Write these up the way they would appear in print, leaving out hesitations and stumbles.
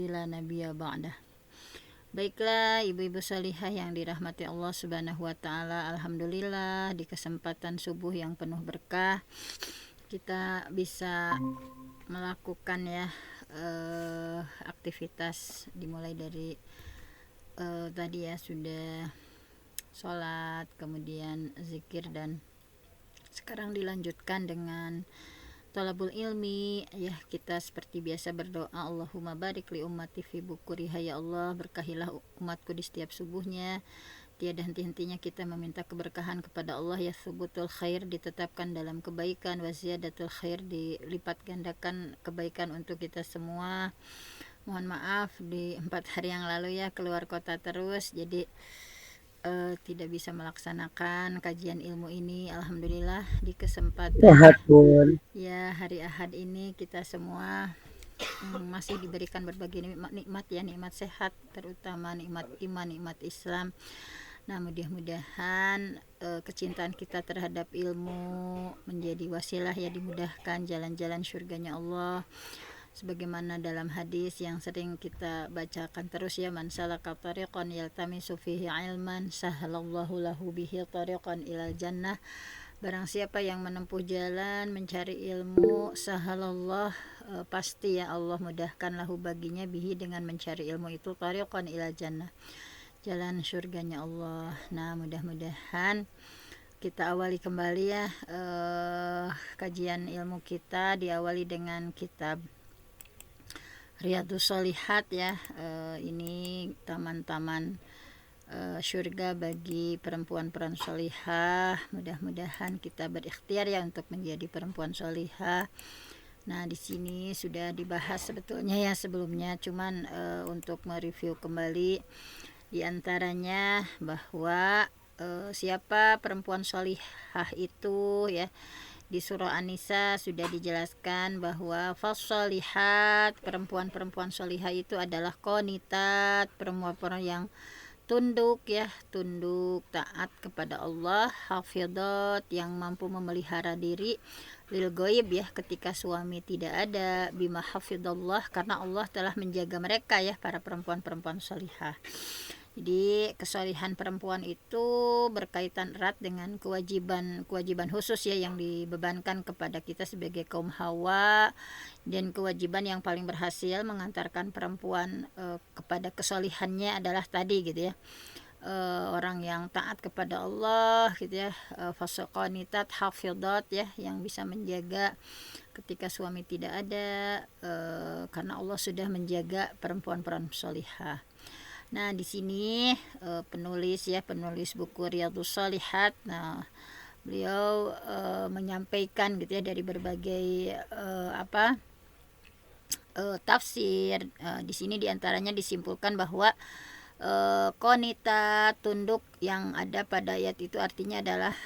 la nabiyya ba'dah. Baiklah ibu-ibu salihah yang dirahmati Allah Subhanahu wa taala, alhamdulillah di kesempatan subuh yang penuh berkah kita bisa melakukan aktivitas dimulai dari tadi ya sudah sholat, kemudian zikir, dan sekarang dilanjutkan dengan thalabul ilmi ya. Kita seperti biasa berdoa, Allahumma barik li ummati fi bukuriha, ya Allah berkahilah umatku di setiap subuhnya. Tiada henti-hentinya kita meminta keberkahan kepada Allah, ya subutul khair ditetapkan dalam kebaikan, wa ziyadatul khair dilipat gandakan kebaikan untuk kita semua. Mohon maaf di 4 hari yang lalu ya keluar kota terus, jadi tidak bisa melaksanakan kajian ilmu ini. Alhamdulillah di kesempatan ya hari Ahad ini kita semua masih diberikan berbagai nikmat ya, nikmat sehat, terutama nikmat iman, nikmat Islam. Nah, mudah-mudahan kecintaan kita terhadap ilmu menjadi wasilah ya, dimudahkan jalan-jalan surganya Allah. Sebagaimana dalam hadis yang sering kita bacakan terus ya, man salaka tariqan yaltamisu fihi ilman sahalallahu lahu bihi tariqan ilal jannah. Barang siapa yang menempuh jalan mencari ilmu, sahalallah, pasti ya Allah mudahkan lahu baginya bihi dengan mencari ilmu itu tariqan ilal jannah, jalan surganya Allah. Nah, mudah-mudahan kita awali kembali ya kajian ilmu kita, diawali dengan kitab Riyadhus Shalihat ya. Ini taman-taman surga bagi perempuan-perempuan sholihah. Mudah-mudahan kita berikhtiar ya untuk menjadi perempuan sholihah. Nah, di sini sudah dibahas sebetulnya ya sebelumnya, cuman untuk mereview kembali di antaranya bahwa siapa perempuan sholihah itu ya. Di surah An-Nisa sudah dijelaskan bahwa fassolihat, perempuan-perempuan sholihah itu adalah qonitat, perempuan-perempuan yang tunduk ya, tunduk taat kepada Allah, hafidhat, yang mampu memelihara diri lil ghaib ya, ketika suami tidak ada, bima hafidhallah, karena Allah telah menjaga mereka ya, para perempuan-perempuan sholihah. Jadi kesolihan perempuan itu berkaitan erat dengan kewajiban khusus ya yang dibebankan kepada kita sebagai kaum Hawa, dan kewajiban yang paling berhasil mengantarkan perempuan kepada kesolihannya adalah tadi gitu ya, orang yang taat kepada Allah gitu ya, fasaqanitat hafidhat ya, yang bisa menjaga ketika suami tidak ada, karena Allah sudah menjaga perempuan-perempuan sholihah. Nah, di sini penulis buku Riyadhus Shalihat, nah beliau menyampaikan gitu ya dari berbagai tafsir. Di sini diantaranya disimpulkan bahwa qonita, tunduk yang ada pada ayat itu artinya adalah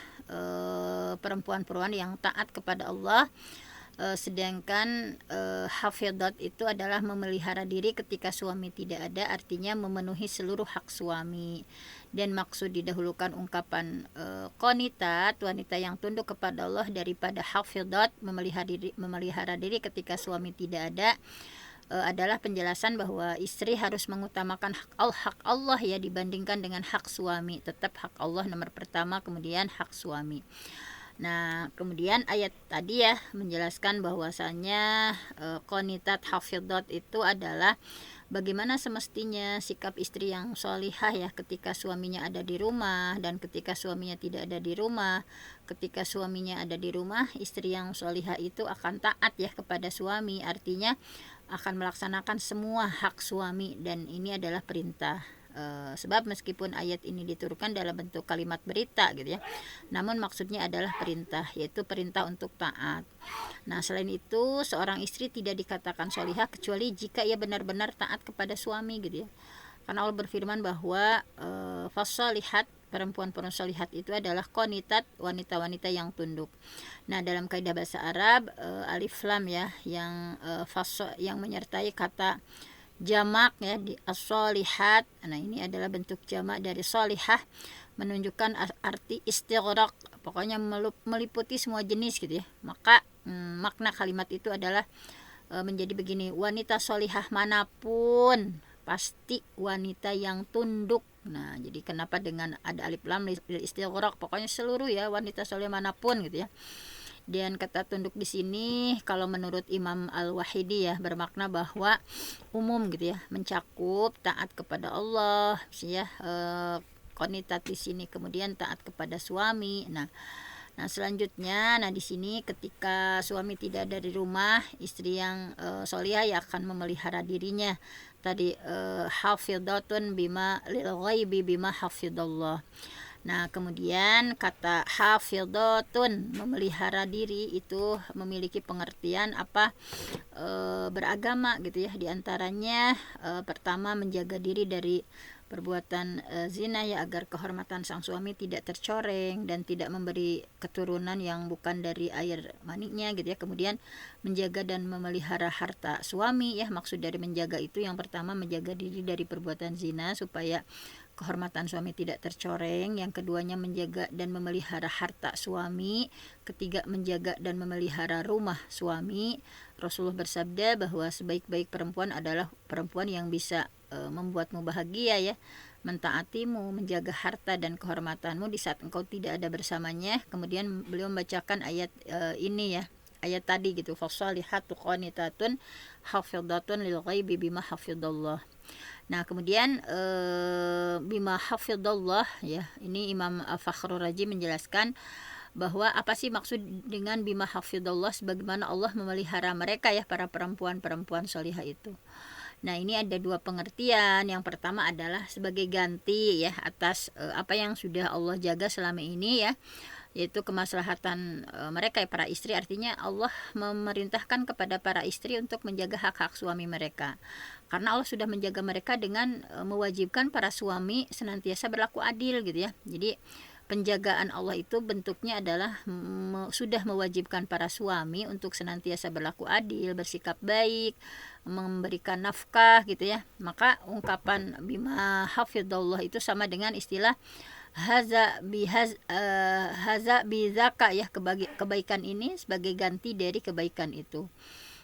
perempuan-perempuan yang taat kepada Allah. Sedangkan hafidhat itu adalah memelihara diri ketika suami tidak ada, artinya memenuhi seluruh hak suami. Dan maksud didahulukan ungkapan qonitat, wanita yang tunduk kepada Allah, daripada hafidhat, memelihara diri ketika suami tidak ada, adalah penjelasan bahwa istri harus mengutamakan hak Allah ya dibandingkan dengan hak suami. Tetap hak Allah nomor pertama, kemudian hak suami. Nah, kemudian ayat tadi ya menjelaskan bahwasanya qonitat hafidhat itu adalah bagaimana semestinya sikap istri yang sholihah ya ketika suaminya ada di rumah dan ketika suaminya tidak ada di rumah. Ketika suaminya ada di rumah, istri yang sholihah itu akan taat ya kepada suami, artinya akan melaksanakan semua hak suami, dan ini adalah perintah. Sebab meskipun ayat ini diturunkan dalam bentuk kalimat berita gitu ya, namun maksudnya adalah perintah, yaitu perintah untuk taat. Nah, selain itu seorang istri tidak dikatakan sholihah kecuali jika ia benar-benar taat kepada suami gitu ya, karena Allah berfirman bahwa fassalihat, perempuan-perempuan sholihat itu adalah qonitat, wanita-wanita yang tunduk. Nah, dalam kaidah bahasa Arab alif lam ya yang menyertai kata jamak ya di as-sholihat. Nah, ini adalah bentuk jamak dari sholihah, menunjukkan arti istighraq, pokoknya meliputi semua jenis gitu ya. Maka makna kalimat itu adalah menjadi begini, wanita solihah manapun pasti wanita yang tunduk. Nah, jadi kenapa dengan ada alif lam lil istighraq, pokoknya seluruh ya wanita soleh manapun gitu ya. Dan kata tunduk di sini kalau menurut Imam Al-Wahidi ya bermakna bahwa umum gitu ya, mencakup taat kepada Allah ya, qanitat di sini, kemudian taat kepada suami. Nah, selanjutnya, di sini ketika suami tidak ada di rumah, istri yang solihah ya akan memelihara dirinya. Tadi hafidhatun bima lil ghaibi bima hafidallah. Nah, kemudian kata hafidhatun, memelihara diri, itu memiliki pengertian apa? Beragama gitu ya. Di antaranya pertama menjaga diri dari perbuatan zina ya, agar kehormatan sang suami tidak tercoreng dan tidak memberi keturunan yang bukan dari air maninya gitu ya. Kemudian menjaga dan memelihara harta suami ya, maksud dari menjaga itu yang pertama menjaga diri dari perbuatan zina supaya kehormatan suami tidak tercoreng. Yang keduanya menjaga dan memelihara harta suami. Ketiga menjaga dan memelihara rumah suami. Rasulullah bersabda bahwa sebaik-baik perempuan adalah perempuan yang bisa membuatmu bahagia ya, mentaatimu, menjaga harta dan kehormatanmu di saat engkau tidak ada bersamanya. Kemudian beliau membacakan ayat ini ya, ayat tadi gitu, fasalihatu qanitatun hafidhatun lil ghaibi bima hafidallah. Nah, kemudian bima hafidallah ya, ini Imam Fakhrur Razi menjelaskan bahwa apa sih maksud dengan bima hafidallah, sebagaimana Allah memelihara mereka ya, para perempuan-perempuan solihah itu. Nah, ini ada dua pengertian. Yang pertama adalah sebagai ganti ya atas apa yang sudah Allah jaga selama ini ya, yaitu kemaslahatan mereka ya, para istri. Artinya Allah memerintahkan kepada para istri untuk menjaga hak-hak suami mereka, karena Allah sudah menjaga mereka dengan mewajibkan para suami senantiasa berlaku adil gitu ya. Jadi penjagaan Allah itu bentuknya adalah sudah mewajibkan para suami untuk senantiasa berlaku adil, bersikap baik, memberikan nafkah gitu ya. Maka ungkapan bima hafidallah itu sama dengan istilah haza bizaka ya, kebaikan ini sebagai ganti dari kebaikan itu.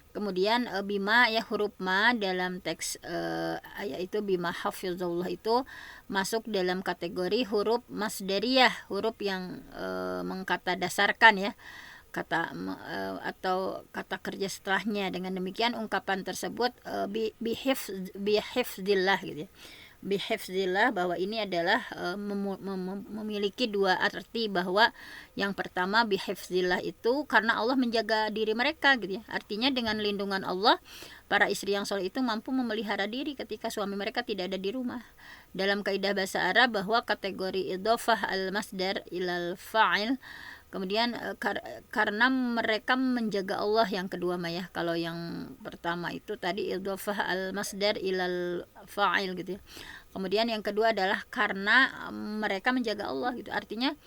Kemudian bima ya, huruf ma dalam teks ayat itu bima hafizullah itu masuk dalam kategori huruf masdariyah, huruf yang mengkata dasarkan ya, kata atau kata kerja setelahnya. Dengan demikian ungkapan tersebut bihifzillah gitu ya, bihifzillah, bahwa ini adalah memiliki dua arti. Bahwa yang pertama bihifzillah itu karena Allah menjaga diri mereka gitu ya. Artinya dengan lindungan Allah, para istri yang soleh itu mampu memelihara diri ketika suami mereka tidak ada di rumah. Dalam kaidah bahasa Arab bahwa kategori idhofah al-masdar ilal fa'il, kemudian karena mereka menjaga Allah, yang kedua mah ya. Kalau yang pertama itu tadi idhofah al-masdar ilal fa'il gitu ya. Kemudian yang kedua adalah karena mereka menjaga Allah gitu. Artinya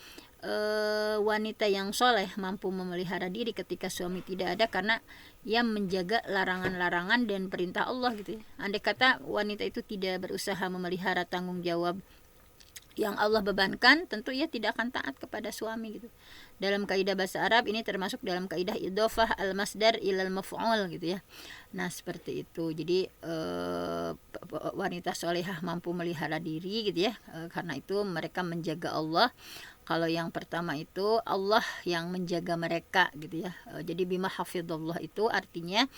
wanita yang soleh mampu memelihara diri ketika suami tidak ada karena ia menjaga larangan-larangan dan perintah Allah gitu ya. Andai kata wanita itu tidak berusaha memelihara tanggung jawab yang Allah bebankan, tentu ia tidak akan taat kepada suami gitu. Dalam kaidah bahasa Arab ini termasuk dalam kaidah idhofah al-masdar ilal maf'ul gitu ya. Nah, seperti itu. Jadi wanita solehah mampu melihara diri gitu ya, karena itu mereka menjaga Allah. Kalau yang pertama itu Allah yang menjaga mereka gitu ya. Jadi bima hafidullah itu artinya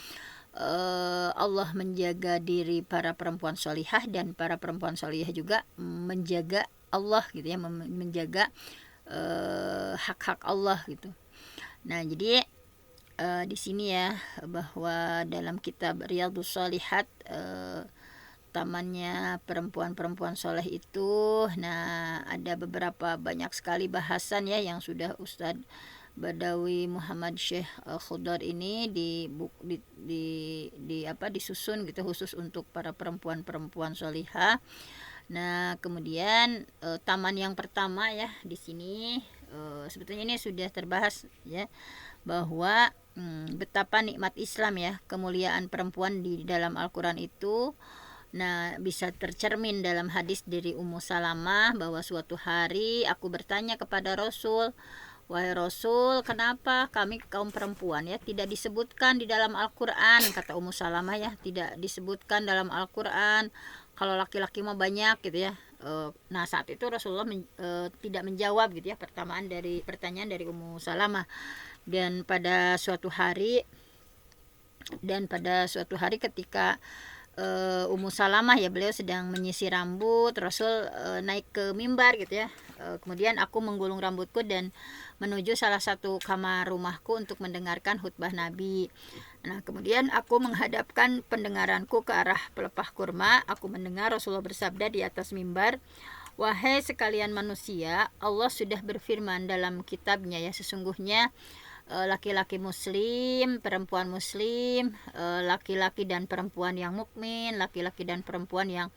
Allah menjaga diri para perempuan solihah, dan para perempuan solihah juga menjaga Allah gitu ya, menjaga hak-hak Allah gitu. Nah, jadi di sini ya, bahwa dalam kitab Riyadhus Shalihat, tamannya perempuan-perempuan soleh itu, nah ada beberapa banyak sekali bahasan ya yang sudah Ustadz Badawi Muhammad Syekh Khudar ini disusun gitu khusus untuk para perempuan-perempuan solihah. Nah, kemudian taman yang pertama ya di sini sebetulnya ini sudah terbahas ya, bahwa betapa nikmat Islam ya, kemuliaan perempuan di dalam Al-Quran itu. Nah, bisa tercermin dalam hadis dari Ummu Salamah bahwa suatu hari aku bertanya kepada Rasul, wahai Rasul, kenapa kami kaum perempuan ya tidak disebutkan di dalam Al-Qur'an, kata Ummu Salamah ya, tidak disebutkan dalam Al-Qur'an kalau laki-laki mah banyak gitu ya. Nah saat itu Rasulullah tidak menjawab gitu ya pertanyaan dari Ummu Salamah. Dan pada suatu hari ketika Ummu Salamah ya, beliau sedang menyisir rambut, Rasul naik ke mimbar gitu ya. Kemudian aku menggulung rambutku dan menuju salah satu kamar rumahku untuk mendengarkan khutbah Nabi. Nah, kemudian aku menghadapkan pendengaranku ke arah pelepah kurma. Aku mendengar Rasulullah bersabda di atas mimbar, "Wahai sekalian manusia, Allah sudah berfirman dalam kitabnya ya, sesungguhnya laki-laki muslim, perempuan muslim, laki-laki dan perempuan yang mukmin, laki-laki dan perempuan yang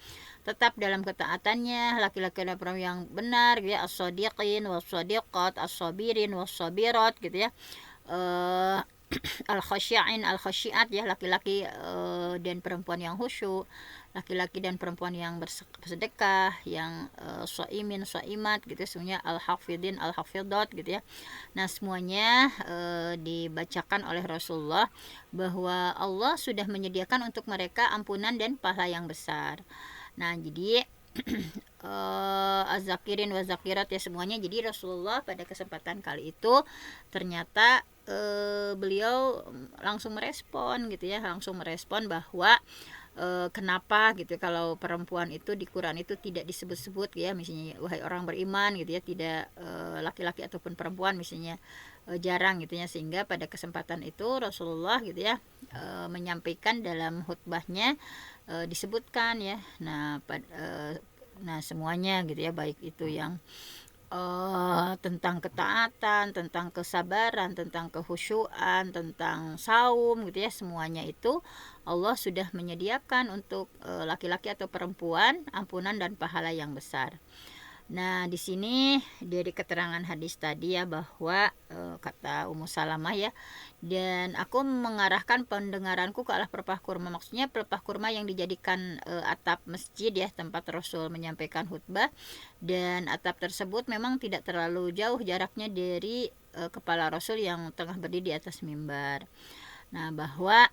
tetap dalam ketaatannya, laki-laki dan perempuan yang benar gitu ya, as-shadiqin was-shadiqat, as-sabirin was-sabirat gitu ya. Al-khasyi'in al-khasyi'at ya, laki-laki dan perempuan yang khusyuk, laki-laki dan perempuan yang bersedekah, yang shaimin shaimat gitu, semuanya al-hafidin al-hafidat gitu ya. Nah, semuanya dibacakan oleh Rasulullah bahwa Allah sudah menyediakan untuk mereka ampunan dan pahala yang besar. Nah, jadi az-zakirin wa zakirat ya semuanya. Jadi Rasulullah pada kesempatan kali itu ternyata beliau langsung merespon gitu ya, langsung merespon bahwa kenapa gitu kalau perempuan itu di Quran itu tidak disebut-sebut ya, misalnya wahai orang beriman gitu ya, tidak laki-laki ataupun perempuan misalnya, jarang gitu ya, sehingga pada kesempatan itu Rasulullah gitu ya menyampaikan dalam khutbahnya disebutkan ya. Nah semuanya gitu ya, baik itu yang tentang ketaatan, tentang kesabaran, tentang kehusyuan, tentang saum gitu ya, semuanya itu Allah sudah menyediakan untuk laki-laki atau perempuan ampunan dan pahala yang besar. Nah, di sini dari keterangan hadis tadi ya, bahwa kata Ummu Salamah ya, dan aku mengarahkan pendengaranku ke arah pelepah kurma. Maksudnya pelepah kurma yang dijadikan atap masjid ya, tempat Rasul menyampaikan khutbah, dan atap tersebut memang tidak terlalu jauh jaraknya dari kepala Rasul yang tengah berdiri di atas mimbar. Nah, bahwa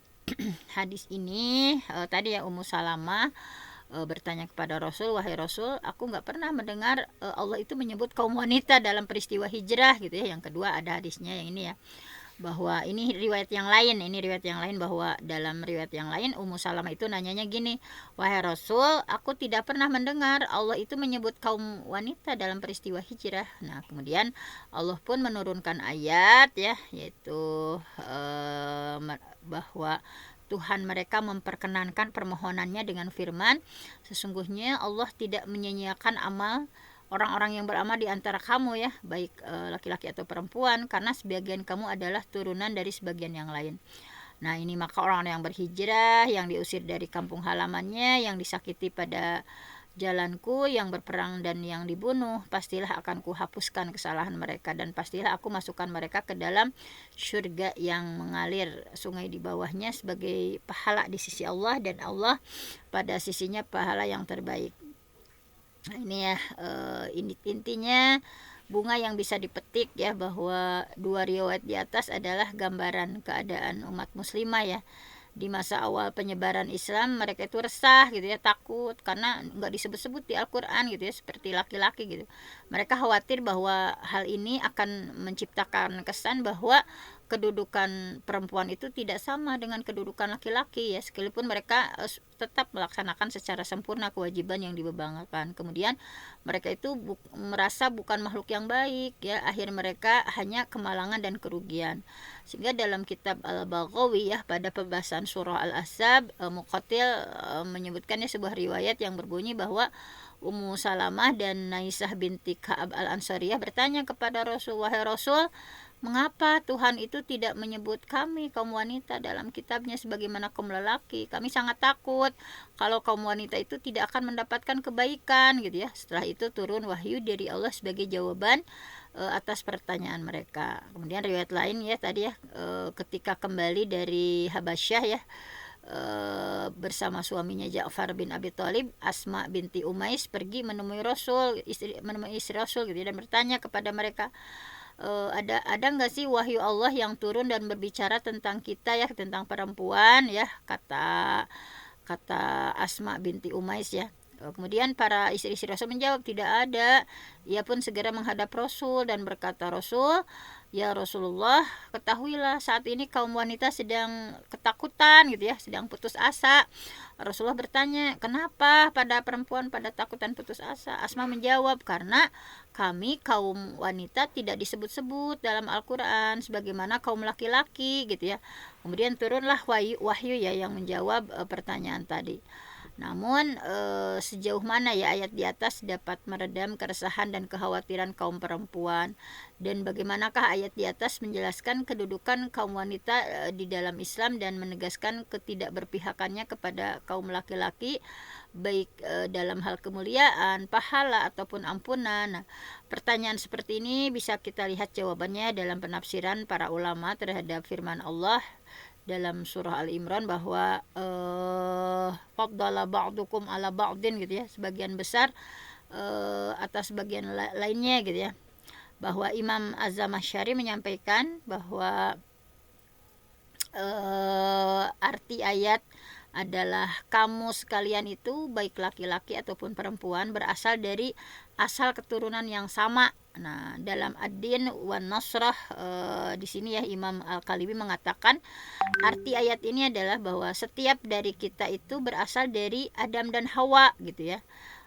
hadis ini tadi ya, Ummu Salamah bertanya kepada Rasul, wahai Rasul, aku nggak pernah mendengar Allah itu menyebut kaum wanita dalam peristiwa hijrah gitu ya. Yang kedua ada hadisnya yang ini ya, bahwa ini riwayat yang lain bahwa dalam riwayat yang lain Ummu Salamah itu nanyanya gini, wahai Rasul, aku tidak pernah mendengar Allah itu menyebut kaum wanita dalam peristiwa hijrah. Nah, kemudian Allah pun menurunkan ayat ya, yaitu bahwa Tuhan mereka memperkenankan permohonannya dengan firman, sesungguhnya Allah tidak menyia-nyiakan amal orang-orang yang beramal di antara kamu ya, baik laki-laki atau perempuan, karena sebagian kamu adalah turunan dari sebagian yang lain. Nah, ini maka orang-orang yang berhijrah, yang diusir dari kampung halamannya, yang disakiti pada jalanku, yang berperang dan yang dibunuh, pastilah akan kuhapuskan kesalahan mereka, dan pastilah aku masukkan mereka ke dalam surga yang mengalir sungai di bawahnya sebagai pahala di sisi Allah, dan Allah pada sisinya pahala yang terbaik. Nah, ini ya intinya bunga yang bisa dipetik ya, bahwa dua riwayat di atas adalah gambaran keadaan umat muslimah ya. Di masa awal penyebaran Islam mereka itu resah gitu ya, takut karena nggak disebut-sebut di Al-Quran gitu ya, seperti laki-laki gitu. Mereka khawatir bahwa hal ini akan menciptakan kesan bahwa kedudukan perempuan itu tidak sama dengan kedudukan laki-laki ya, sekalipun mereka tetap melaksanakan secara sempurna kewajiban yang dibebankan. Kemudian mereka itu merasa bukan makhluk yang baik ya, akhir mereka hanya kemalangan dan kerugian. Sehingga dalam kitab Al-Baghawi ya, pada pembahasan surah Al-Ahzab, Muqatil menyebutkannya sebuah riwayat yang berbunyi bahwa Ummu Salamah dan Naisah binti Ka'ab al-Ansariyah bertanya kepada Rasul, wahai Rasul, mengapa Tuhan itu tidak menyebut kami kaum wanita dalam kitabnya sebagaimana kaum lelaki? Kami sangat takut kalau kaum wanita itu tidak akan mendapatkan kebaikan gitu ya. Setelah itu turun wahyu dari Allah sebagai jawaban atas pertanyaan mereka. Kemudian riwayat lain ya tadi ya, ketika kembali dari Habasyah ya, bersama suaminya Ja'far bin Abi Thalib, Asma binti Umais pergi menemui Rasul, menemui istri Rasul gitu ya, dan bertanya kepada mereka, ada nggak sih wahyu Allah yang turun dan berbicara tentang kita ya, tentang perempuan ya, kata Asma binti Umais ya. Kemudian para istri-istri Rasul menjawab, tidak ada. Ia pun segera menghadap Rasul dan berkata, Rasul, ya Rasulullah, ketahuilah saat ini kaum wanita sedang ketakutan gitu ya, sedang putus asa. Rasulullah bertanya, kenapa pada perempuan pada takut dan putus asa? Asma menjawab, karena kami kaum wanita tidak disebut-sebut dalam Al-Quran sebagaimana kaum laki-laki gitu ya. Kemudian turunlah wahyu ya yang menjawab pertanyaan tadi. Namun sejauh mana ya ayat di atas dapat meredam keresahan dan kekhawatiran kaum perempuan, dan bagaimanakah ayat di atas menjelaskan kedudukan kaum wanita di dalam Islam dan menegaskan ketidakberpihakannya kepada kaum laki-laki baik dalam hal kemuliaan, pahala ataupun ampunan. Nah, pertanyaan seperti ini bisa kita lihat jawabannya dalam penafsiran para ulama terhadap firman Allah dalam surah Al-Imran bahwa faddala ba'dukum ala ba'din gitu ya, sebagian besar atas sebagian lainnya gitu ya. Bahwa Imam Az-Zamakhsyari menyampaikan bahwa arti ayat adalah kamu sekalian itu baik laki-laki ataupun perempuan berasal dari asal keturunan yang sama. Nah, dalam Ad-Din wan Nasrah di sini ya Imam Al-Kalibi mengatakan arti ayat ini adalah bahwa setiap dari kita itu berasal dari Adam dan Hawa gitu ya.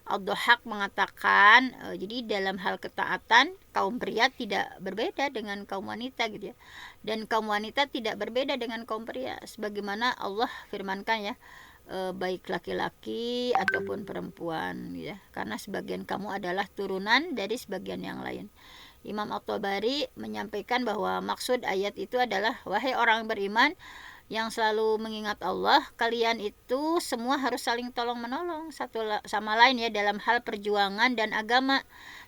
Ad-Dhahhak mengatakan jadi dalam hal ketaatan kaum pria tidak berbeda dengan kaum wanita gitu ya, dan kaum wanita tidak berbeda dengan kaum pria sebagaimana Allah firmankan ya, baik laki-laki ataupun perempuan ya, karena sebagian kamu adalah turunan dari sebagian yang lain. Imam At-Tabari menyampaikan bahwa maksud ayat itu adalah, wahai orang beriman yang selalu mengingat Allah, kalian itu semua harus saling tolong menolong satu sama lain ya dalam hal perjuangan dan agama.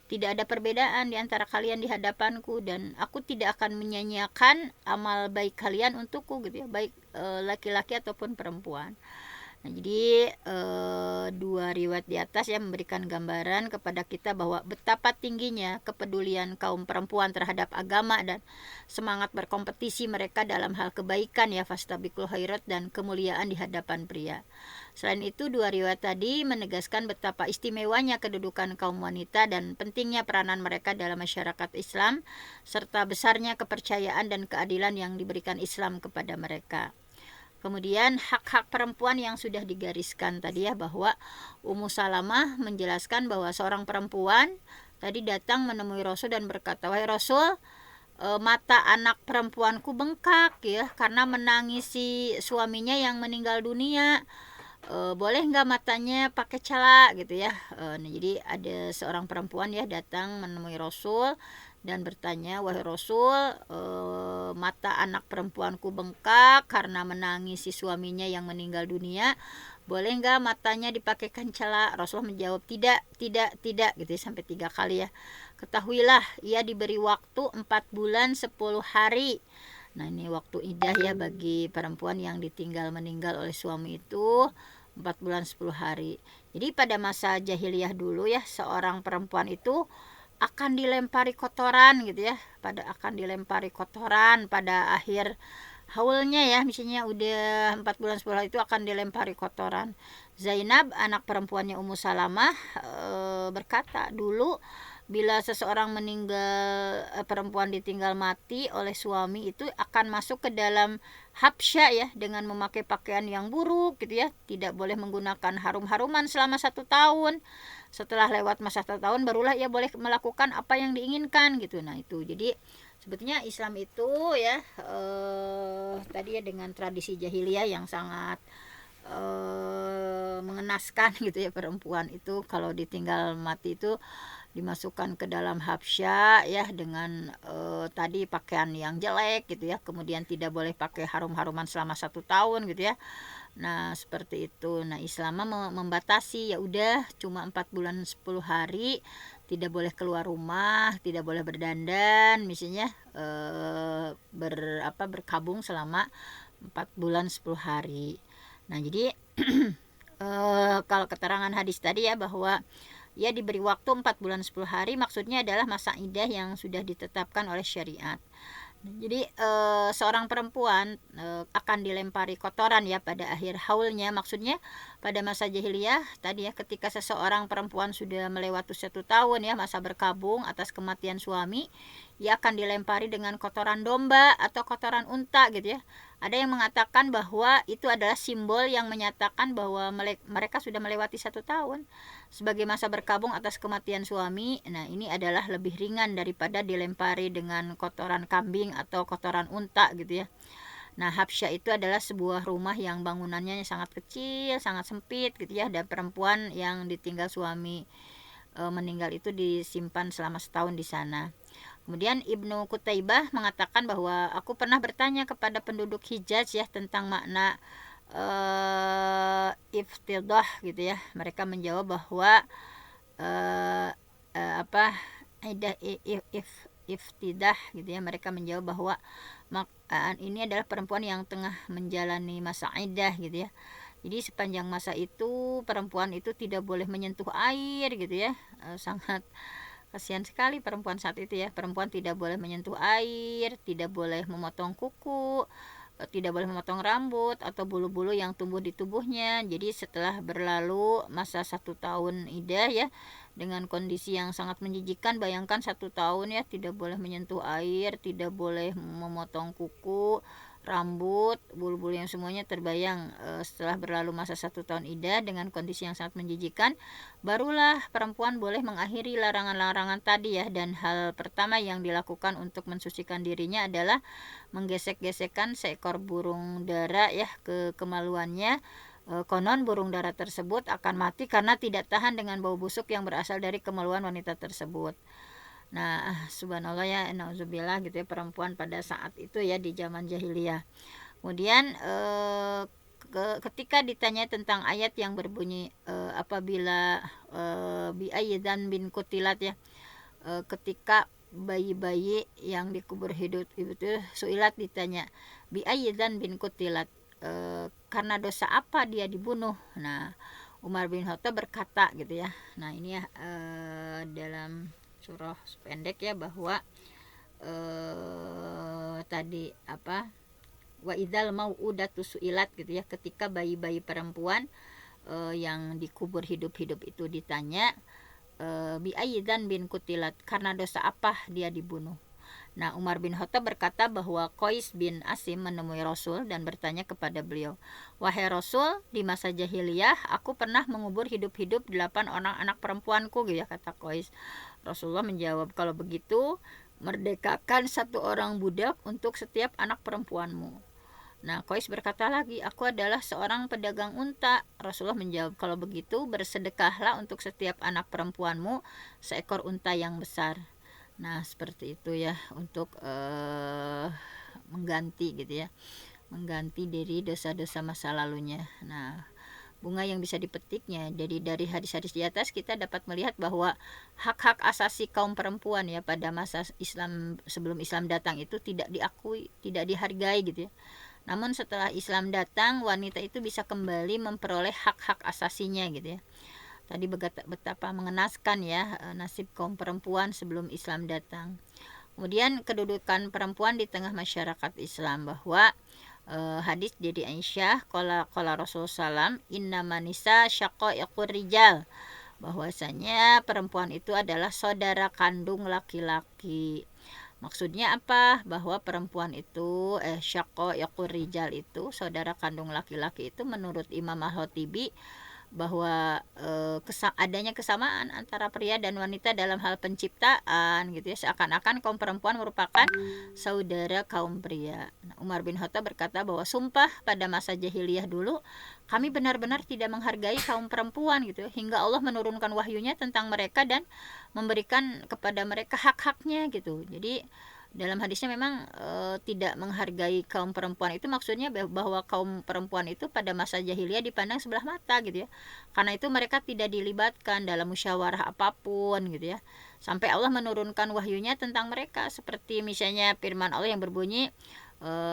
Tidak ada perbedaan di antara kalian di hadapanku, dan aku tidak akan menyanyiakan amal baik kalian untukku gitu ya, baik laki-laki ataupun perempuan. Nah, jadi dua riwayat di atas ya memberikan gambaran kepada kita bahwa betapa tingginya kepedulian kaum perempuan terhadap agama dan semangat berkompetisi mereka dalam hal kebaikan ya, fastabiqul khairat, dan kemuliaan di hadapan pria. Selain itu, dua riwayat tadi menegaskan betapa istimewanya kedudukan kaum wanita dan pentingnya peranan mereka dalam masyarakat Islam, serta besarnya kepercayaan dan keadilan yang diberikan Islam kepada mereka. Kemudian hak-hak perempuan yang sudah digariskan tadi ya, bahwa Ummu Salamah menjelaskan bahwa seorang perempuan tadi datang menemui Rasul dan berkata, wahai Rasul, mata anak perempuanku bengkak ya karena menangisi suaminya yang meninggal dunia. Boleh nggak matanya pakai cala gitu ya. Nah, jadi ada seorang perempuan ya datang menemui Rasul dan bertanya, wahai Rasul, mata anak perempuanku bengkak karena menangisi suaminya yang meninggal dunia, boleh nggak matanya dipakaikan cala? Rasul menjawab, tidak gitu ya, sampai 3 kali ya. Ketahuilah, ia diberi waktu 4 bulan 10 hari. Nah, ini waktu iddah ya bagi perempuan yang ditinggal meninggal oleh suami itu, 4 bulan 10 hari. Jadi pada masa jahiliyah dulu ya, seorang perempuan itu akan dilempari kotoran gitu ya, akan dilempari kotoran pada akhir haulnya ya, misalnya udah 4 bulan 10 hari itu akan dilempari kotoran. Zainab, anak perempuannya Ummu Salamah, berkata, dulu bila seseorang meninggal, perempuan ditinggal mati oleh suami itu akan masuk ke dalam habsya ya dengan memakai pakaian yang buruk gitu ya, tidak boleh menggunakan harum-haruman selama 1 tahun. Setelah lewat masa 1 tahun barulah ia boleh melakukan apa yang diinginkan gitu. Nah, itu jadi sebetulnya Islam itu ya tadi ya dengan tradisi jahiliyah yang sangat mengenaskan gitu ya, perempuan itu kalau ditinggal mati itu dimasukkan ke dalam habsya ya dengan tadi pakaian yang jelek gitu ya, kemudian tidak boleh pakai harum-haruman selama 1 tahun gitu ya. Nah, seperti itu. Nah, Islam membatasi, ya udah cuma 4 bulan 10 hari, tidak boleh keluar rumah, tidak boleh berdandan, misalnya berkabung selama 4 bulan 10 hari. Nah, jadi kalau keterangan hadis tadi ya bahwa ia diberi waktu 4 bulan 10 hari, maksudnya adalah masa iddah yang sudah ditetapkan oleh syariat. Jadi seorang perempuan akan dilempari kotoran ya pada akhir haulnya, maksudnya pada masa jahiliyah tadi ya, ketika seseorang perempuan sudah melewati 1 tahun ya masa berkabung atas kematian suami, ia akan dilempari dengan kotoran domba atau kotoran unta gitu ya. Ada yang mengatakan bahwa itu adalah simbol yang menyatakan bahwa mereka sudah melewati 1 tahun sebagai masa berkabung atas kematian suami. Nah, ini adalah lebih ringan daripada dilempari dengan kotoran kambing atau kotoran unta gitu ya. Nah, Habsyah itu adalah sebuah rumah yang bangunannya sangat kecil, sangat sempit gitu ya, dan perempuan yang ditinggal suami meninggal itu disimpan selama setahun di sana. Kemudian Ibnu Qutaibah mengatakan bahwa aku pernah bertanya kepada penduduk Hijaz ya tentang makna iftidah gitu ya. Mereka menjawab bahwa iftidah gitu ya. Mereka menjawab bahwa ini adalah perempuan yang tengah menjalani masa iddah gitu ya. Jadi sepanjang masa itu perempuan itu tidak boleh menyentuh air gitu ya. Sangat kasihan sekali perempuan saat itu ya. Perempuan tidak boleh menyentuh air, tidak boleh memotong kuku, tidak boleh memotong rambut atau bulu-bulu yang tumbuh di tubuhnya. Jadi setelah berlalu masa 1 tahun iddah ya, dengan kondisi yang sangat menjijikan, bayangkan 1 tahun ya tidak boleh menyentuh air, tidak boleh memotong kuku, rambut, bulu-bulu yang semuanya terbayang. Setelah berlalu masa 1 tahun iddah dengan kondisi yang sangat menjijikan, barulah perempuan boleh mengakhiri larangan-larangan tadi ya. Dan hal pertama yang dilakukan untuk mensucikan dirinya adalah menggesek-gesekkan seekor burung dara ya ke kemaluannya. Konon burung dara tersebut akan mati karena tidak tahan dengan bau busuk yang berasal dari kemaluan wanita tersebut. Nah, subhanallah ya, nauzubillah gitu ya, perempuan pada saat itu ya di zaman jahiliyah. Kemudian ketika ditanya tentang ayat yang berbunyi apabila bi'ayyidan bin kutilat ya, ketika bayi-bayi yang dikubur hidup itu suilat ditanya bi'ayyidan bin kutilat, karena dosa apa dia dibunuh. Nah, Umar bin Khattab berkata gitu ya. Nah, ini ya dalam surah pendek ya, bahwa tadi wa idzal mau'udatu suilat gitu ya, ketika bayi-bayi perempuan yang dikubur hidup-hidup itu ditanya bi ayyidan bin kutilat, karena dosa apa dia dibunuh. Nah, Umar bin Khattab berkata bahwa Qais bin Asim menemui Rasul dan bertanya kepada beliau, wahai Rasul, di masa jahiliyah aku pernah mengubur hidup-hidup 8 orang anak perempuanku gitu ya, kata Qais. Rasulullah menjawab, kalau begitu merdekakan 1 orang budak untuk setiap anak perempuanmu. Nah, Qais berkata lagi, aku adalah seorang pedagang unta. Rasulullah menjawab, kalau begitu bersedekahlah untuk setiap anak perempuanmu seekor unta yang besar. Nah, seperti itu ya, untuk mengganti gitu ya, mengganti dari dosa-dosa masa lalunya. Nah, bunga yang bisa dipetiknya dari hadis-hadis di atas kita dapat melihat bahwa hak-hak asasi kaum perempuan ya pada masa Islam, sebelum Islam datang itu tidak diakui, tidak dihargai gitu ya. Namun setelah Islam datang, wanita itu bisa kembali memperoleh hak-hak asasinya gitu ya. Tadi betapa mengenaskan ya nasib kaum perempuan sebelum Islam datang. Kemudian kedudukan perempuan di tengah masyarakat Islam, bahwa hadis dari Aisyah qala Rasulullah sallam innaman nisa syaqaiqur rijal, bahwasanya perempuan itu adalah saudara kandung laki-laki. Maksudnya apa? Bahwa perempuan itu syaqaiqur rijal itu saudara kandung laki-laki itu menurut Imam Al-Khattabi bahwa adanya kesamaan antara pria dan wanita dalam hal penciptaan gitu ya, seakan-akan kaum perempuan merupakan saudara kaum pria. Nah, Umar bin Khattab berkata bahwa sumpah pada masa jahiliyah dulu kami benar-benar tidak menghargai kaum perempuan gitu, hingga Allah menurunkan wahyunya tentang mereka dan memberikan kepada mereka hak-haknya gitu. Jadi dalam hadisnya memang tidak menghargai kaum perempuan itu maksudnya bahwa kaum perempuan itu pada masa jahiliyah dipandang sebelah mata gitu ya, karena itu mereka tidak dilibatkan dalam musyawarah apapun gitu ya, sampai Allah menurunkan wahyunya tentang mereka, seperti misalnya firman Allah yang berbunyi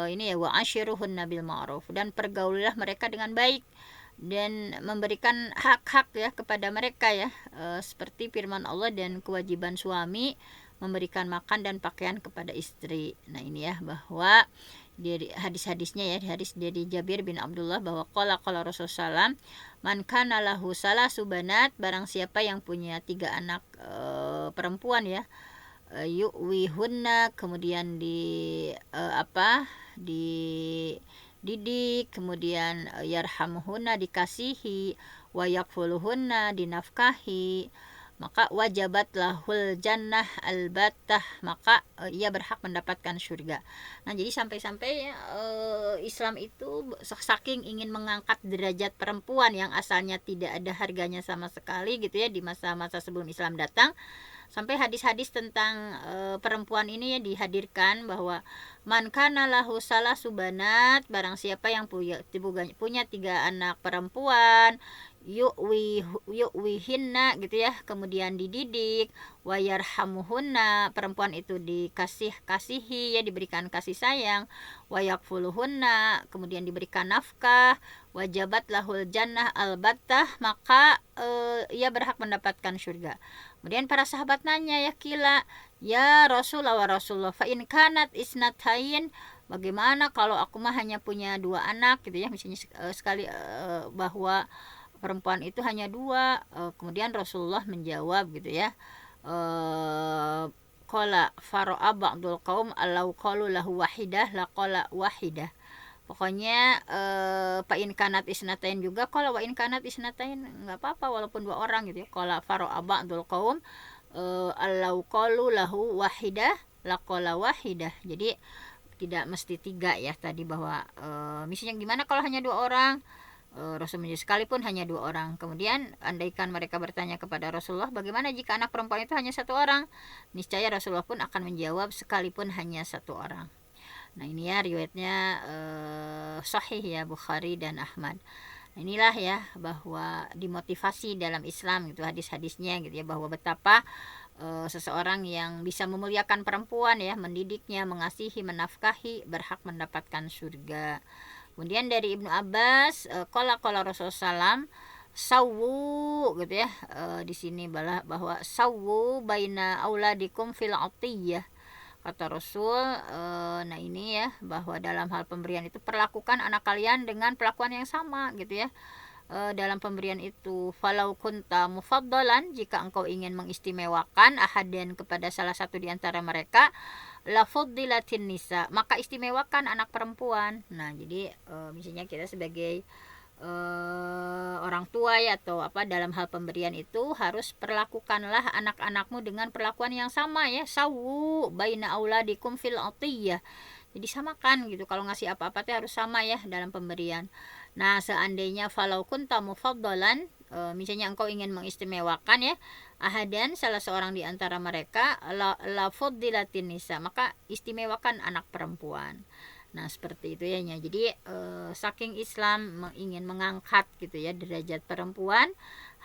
ini ya, wa ashiruhunna bil ma'ruf, dan pergaulilah mereka dengan baik. dan memberikan hak-hak ya kepada mereka ya, seperti firman Allah, dan kewajiban suami memberikan makan dan pakaian kepada istri. Nah ini ya, bahwa dari hadis-hadisnya ya, hadis dari Jabir bin Abdullah bahwa qala Rasulullah SAW, man kana lahu salasu banat, barang siapa yang punya 3 anak perempuan ya, yu'wihunna, kemudian dididik, kemudian yarhamuhunna, dikasihi, wa yakfuluhunna, dinafkahi, maka wajabat lahul jannah albattah, maka ia berhak mendapatkan surga. Nah jadi sampai-sampai Islam itu saking ingin mengangkat derajat perempuan yang asalnya tidak ada harganya sama sekali gitu ya di masa-masa sebelum Islam datang, sampai hadis-hadis tentang perempuan ini ya dihadirkan, bahwa man kana lahu salasu banat, barang siapa yang punya 3 anak perempuan, yu'wihinna gitu ya, kemudian dididik, wayarhamuhunna, perempuan itu kasihi ya, diberikan kasih sayang, wayakfuluhunna, kemudian diberikan nafkah, wajabat lahul jannah albattah, maka ia berhak mendapatkan surga. Kemudian para sahabat nanya, ya kila ya Rasulullah, fa in kanat isnatain, bagaimana kalau aku mah hanya punya 2 anak gitu ya, misalnya sekali bahwa perempuan itu hanya 2. Kemudian Rasulullah menjawab gitu ya, qala faro'a ba'dul qaum allau qalu lahu wahidah laqala wahidah. Pokoknya fa in kanat isnatain juga, kalau wa in kanat isnatain enggak apa-apa walaupun 2 orang gitu ya. Qala faro'a ba'dul qaum allau qalu lahu wahidah laqala wahidah. Jadi tidak mesti 3 ya tadi, bahwa misalnya gimana kalau hanya 2 orang. Rasul menjawab, sekalipun hanya 2 orang. Kemudian andaikan mereka bertanya kepada Rasulullah, bagaimana jika anak perempuan itu hanya 1 orang? Niscaya Rasulullah pun akan menjawab, sekalipun hanya 1 orang. Nah ini ya riwayatnya sahih ya, Bukhari dan Ahmad. Inilah ya, bahwa dimotivasi dalam Islam gitu hadis-hadisnya gitu ya, bahwa betapa seseorang yang bisa memuliakan perempuan ya, mendidiknya, mengasihi, menafkahi, berhak mendapatkan surga. Kemudian dari Ibnu Abbas, qala Rasulullah SAW, sawu gitu ya, di sini bahwa sawu baina auladikum fil atiyah, kata Rasul. Nah ini ya, bahwa dalam hal pemberian itu perlakukan anak kalian dengan perlakuan yang sama gitu ya, dalam pemberian itu. Falau kunta mufaddalan, jika engkau ingin mengistimewakan ahadan kepada salah satu di antara mereka, la fuddilatin nisa, maka istimewakan anak perempuan. Nah jadi misalnya kita sebagai orang tua ya, atau dalam hal pemberian itu harus perlakukanlah anak-anakmu dengan perlakuan yang sama ya, sawu baina auladikum fil atiyah, jadi samakan gitu, kalau ngasih apa-apa harus sama ya dalam pemberian. Nah seandainya falau kunta mufaddalan, misalnya engkau ingin mengistimewakan ya ahadan, salah seorang di antara mereka, la fuddilatin nisa, maka istimewakan anak perempuan. Nah seperti itu ya. Jadi saking Islam ingin mengangkat gitu ya derajat perempuan,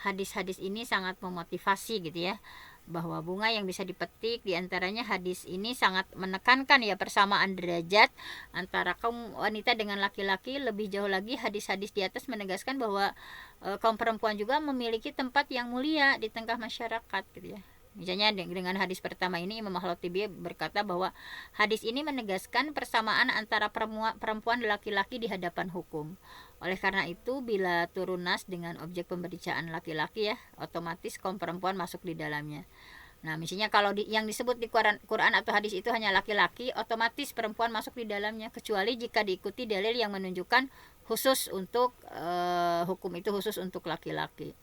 hadis-hadis ini sangat memotivasi gitu ya, bahwa bunga yang bisa dipetik diantaranya hadis ini sangat menekankan ya persamaan derajat antara kaum wanita dengan laki-laki. Lebih jauh lagi hadis-hadis di atas menegaskan bahwa kaum perempuan juga memiliki tempat yang mulia di tengah masyarakat gitu ya. Misalnya dengan hadis pertama ini, Imam Al-Khattabi berkata bahwa hadis ini menegaskan persamaan antara perempuan dan laki-laki di hadapan hukum. Oleh karena itu, bila turun nas dengan objek pemberitaan laki-laki ya, otomatis kaum perempuan masuk di dalamnya. Nah, misalnya kalau yang disebut di Quran atau hadis itu hanya laki-laki, otomatis perempuan masuk di dalamnya, kecuali jika diikuti dalil yang menunjukkan khusus untuk hukum itu khusus untuk laki-laki.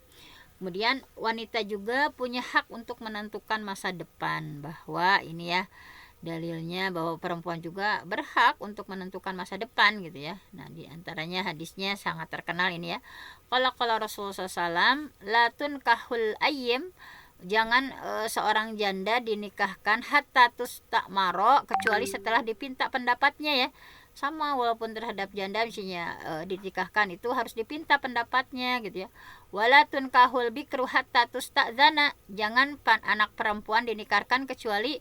Kemudian wanita juga punya hak untuk menentukan masa depan, bahwa ini ya dalilnya bahwa perempuan juga berhak untuk menentukan masa depan gitu ya. Nah di antaranya hadisnya sangat terkenal ini ya, qala Rasulullah SAW, la tunkahul ayyim, jangan seorang janda dinikahkan hatta tustamaro, kecuali setelah dipinta pendapatnya ya. Sama walaupun terhadap janda misalnya dinikahkan itu harus dipinta pendapatnya gitu ya. Walatun kahul bikru hatta tusta'zana, jangan anak perempuan dinikahkan kecuali